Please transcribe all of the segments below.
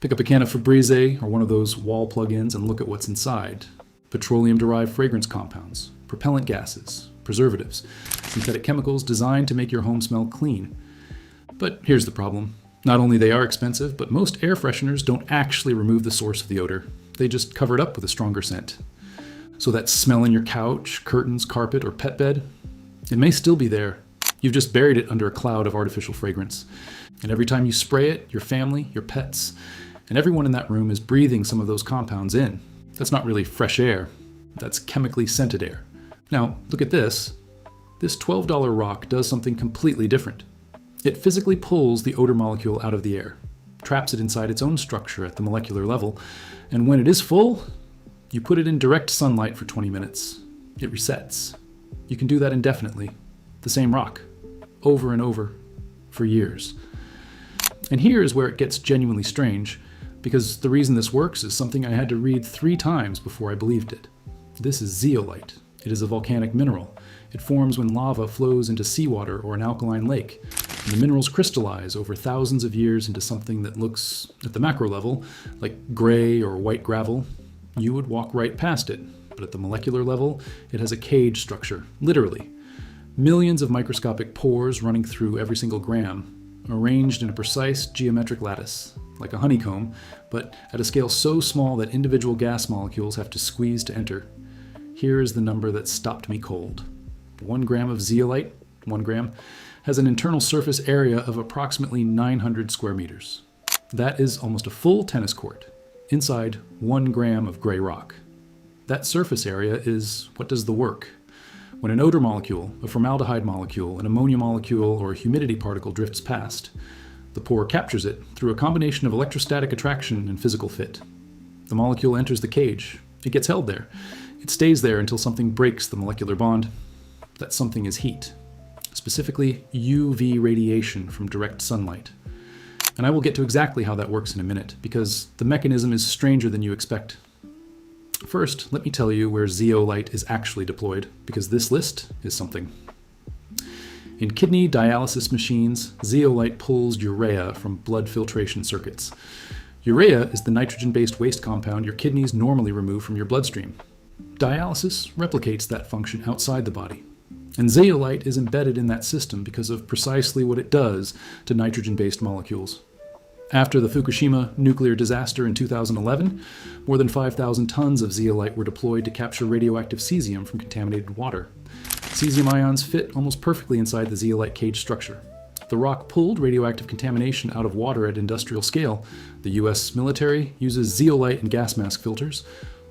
Pick up a can of Febreze or one of those wall plug-ins and look at what's inside. Petroleum-derived fragrance compounds, propellant gases, preservatives, synthetic chemicals designed to make your home smell clean. But here's the problem. Not only they are expensive, but most air fresheners don't actually remove the source of the odor. They just cover it up with a stronger scent. So that smell in your couch, curtains, carpet, or pet bed, it may still be there. You've just buried it under a cloud of artificial fragrance. And every time you spray it, your family, your pets, and everyone in that room is breathing some of those compounds in. That's not really fresh air. That's chemically scented air. Now, look at this. This $12 rock does something completely different. It physically pulls the odor molecule out of the air, traps it inside its own structure at the molecular level, and when it is full, you put it in direct sunlight for 20 minutes. It resets. You can do that indefinitely. The same rock, over and over, for years. And here is where it gets genuinely strange, because the reason this works is something I had to read 3 times before I believed it. This is zeolite. It is a volcanic mineral. It forms when lava flows into seawater or an alkaline lake. And the minerals crystallize over thousands of years into something that looks, at the macro level, like gray or white gravel. You would walk right past it, but at the molecular level, it has a cage structure, literally. Millions of microscopic pores running through every single gram, arranged in a precise geometric lattice, like a honeycomb, but at a scale so small that individual gas molecules have to squeeze to enter. Here is the number that stopped me cold. 1 gram of zeolite, 1 gram, has an internal surface area of approximately 900 square meters. That is almost a full tennis court, inside 1 gram of gray rock. That surface area is what does the work. When an odor molecule, a formaldehyde molecule, an ammonia molecule, or a humidity particle drifts past, the pore captures it through a combination of electrostatic attraction and physical fit. The molecule enters the cage. It gets held there. It stays there until something breaks the molecular bond. That something is heat, specifically UV radiation from direct sunlight. And I will get to exactly how that works in a minute, because the mechanism is stranger than you expect. First, let me tell you where zeolite is actually deployed, because this list is something. In kidney dialysis machines, zeolite pulls urea from blood filtration circuits. Urea is the nitrogen-based waste compound your kidneys normally remove from your bloodstream. Dialysis replicates that function outside the body. And zeolite is embedded in that system because of precisely what it does to nitrogen-based molecules. After the Fukushima nuclear disaster in 2011, more than 5,000 tons of zeolite were deployed to capture radioactive cesium from contaminated water. Cesium ions fit almost perfectly inside the zeolite cage structure. The rock pulled radioactive contamination out of water at industrial scale. The US military uses zeolite in gas mask filters.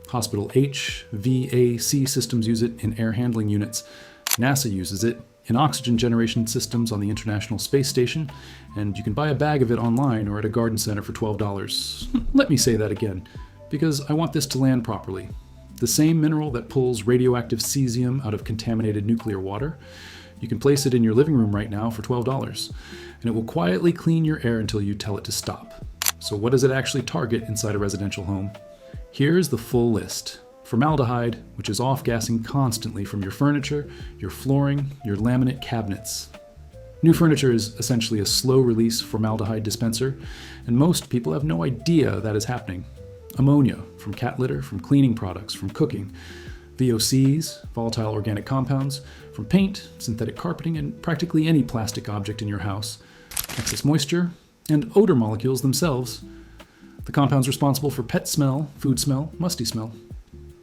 Hospital HVAC systems use it in air handling units. NASA uses it in oxygen generation systems on the International Space Station, and you can buy a bag of it online or at a garden center for $12. Let me say that again, because I want this to land properly. The same mineral that pulls radioactive cesium out of contaminated nuclear water, you can place it in your living room right now for $12, and it will quietly clean your air until you tell it to stop. So what does it actually target inside a residential home? Here's the full list. Formaldehyde, which is off-gassing constantly from your furniture, your flooring, your laminate cabinets. New furniture is essentially a slow-release formaldehyde dispenser, and most people have no idea that is happening. Ammonia, from cat litter, from cleaning products, from cooking. VOCs, volatile organic compounds, from paint, synthetic carpeting, and practically any plastic object in your house. Excess moisture, and odor molecules themselves. The compounds responsible for pet smell, food smell, musty smell.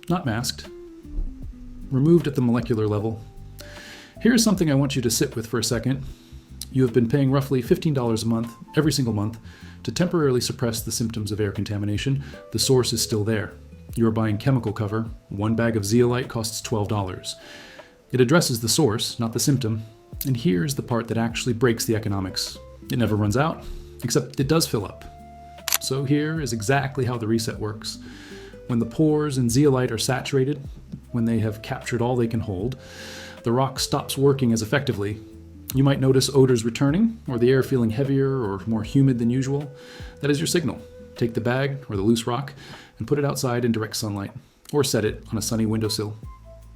Not masked. Removed at the molecular level. Here's something I want you to sit with for a second. You have been paying roughly $15 a month, every single month, to temporarily suppress the symptoms of air contamination. The source is still there. You are buying chemical cover. 1 bag of zeolite costs $12. It addresses the source, not the symptom. And here's the part that actually breaks the economics. It never runs out, except it does fill up. So here is exactly how the reset works. When the pores in zeolite are saturated, when they have captured all they can hold, the rock stops working as effectively. You might notice odors returning, or the air feeling heavier or more humid than usual. That is your signal. Take the bag or the loose rock and put it outside in direct sunlight, or set it on a sunny windowsill.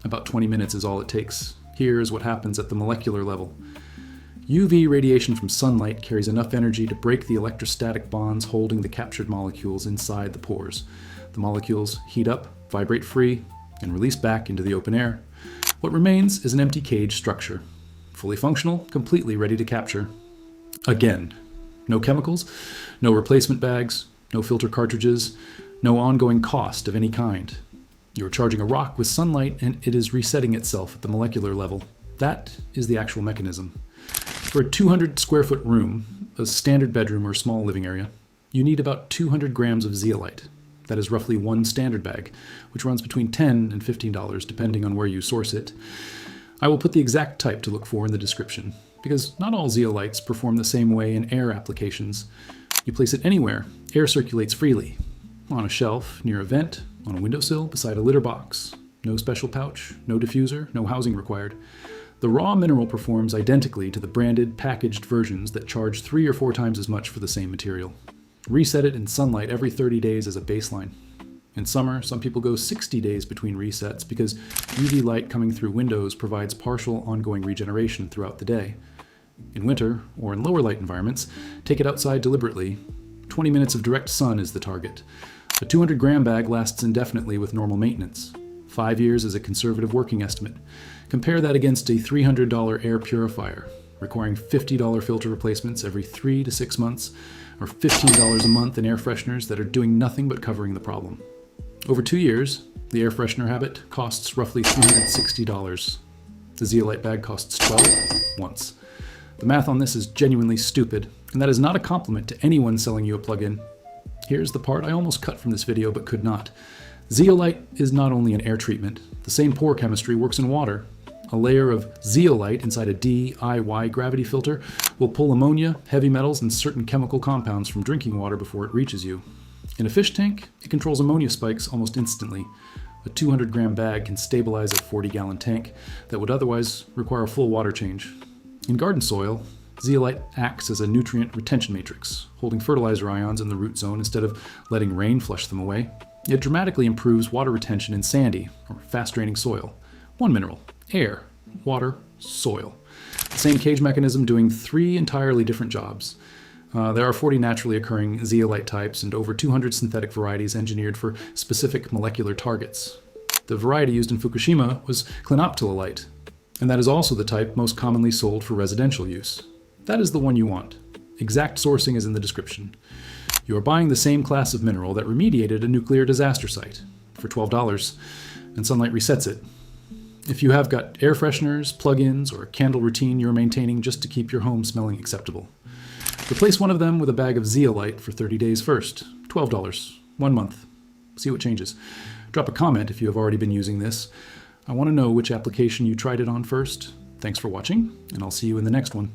About 20 minutes is all it takes. Here is what happens at the molecular level. UV radiation from sunlight carries enough energy to break the electrostatic bonds holding the captured molecules inside the pores. The molecules heat up, vibrate free, and release back into the open air. What remains is an empty cage structure, fully functional, completely ready to capture. Again, no chemicals, no replacement bags, no filter cartridges, no ongoing cost of any kind. You're charging a rock with sunlight and it is resetting itself at the molecular level. That is the actual mechanism. For a 200 square foot room, a standard bedroom or small living area, you need about 200 grams of zeolite. That is roughly one standard bag, which runs between $10 and $15 depending on where you source it. I will put the exact type to look for in the description, because not all zeolites perform the same way in air applications. You place it anywhere, air circulates freely. On a shelf, near a vent, on a windowsill, beside a litter box. No special pouch, no diffuser, no housing required. The raw mineral performs identically to the branded, packaged versions that charge 3 or 4 times as much for the same material. Reset it in sunlight every 30 days as a baseline. In summer, some people go 60 days between resets because UV light coming through windows provides partial ongoing regeneration throughout the day. In winter, or in lower light environments, take it outside deliberately. 20 minutes of direct sun is the target. A 200 gram bag lasts indefinitely with normal maintenance. 5 years is a conservative working estimate. Compare that against a $300 air purifier, requiring $50 filter replacements every 3 to 6 months, or $15 a month in air fresheners that are doing nothing but covering the problem. Over 2 years, the air freshener habit costs roughly $360. The zeolite bag costs $12 once. The math on this is genuinely stupid, and that is not a compliment to anyone selling you a plugin. Here's the part I almost cut from this video but could not. Zeolite is not only an air treatment, the same pore chemistry works in water. A layer of zeolite inside a DIY gravity filter will pull ammonia, heavy metals, and certain chemical compounds from drinking water before it reaches you. In a fish tank, it controls ammonia spikes almost instantly. A 200 gram bag can stabilize a 40-gallon tank that would otherwise require a full water change. In garden soil, zeolite acts as a nutrient retention matrix, holding fertilizer ions in the root zone instead of letting rain flush them away. It dramatically improves water retention in sandy or fast-draining soil. One mineral: air, water, soil. The same cage mechanism doing 3 entirely different jobs. There are 40 naturally occurring zeolite types and over 200 synthetic varieties engineered for specific molecular targets. The variety used in Fukushima was Clinoptilolite, and that is also the type most commonly sold for residential use. That is the one you want. Exact sourcing is in the description. You are buying the same class of mineral that remediated a nuclear disaster site for $12, and sunlight resets it. If you have got air fresheners, plug-ins, or a candle routine you're maintaining just to keep your home smelling acceptable, replace one of them with a bag of zeolite for 30 days first. $12, 1 month. See what changes. Drop a comment if you have already been using this. I want to know which application you tried it on first. Thanks for watching, and I'll see you in the next one.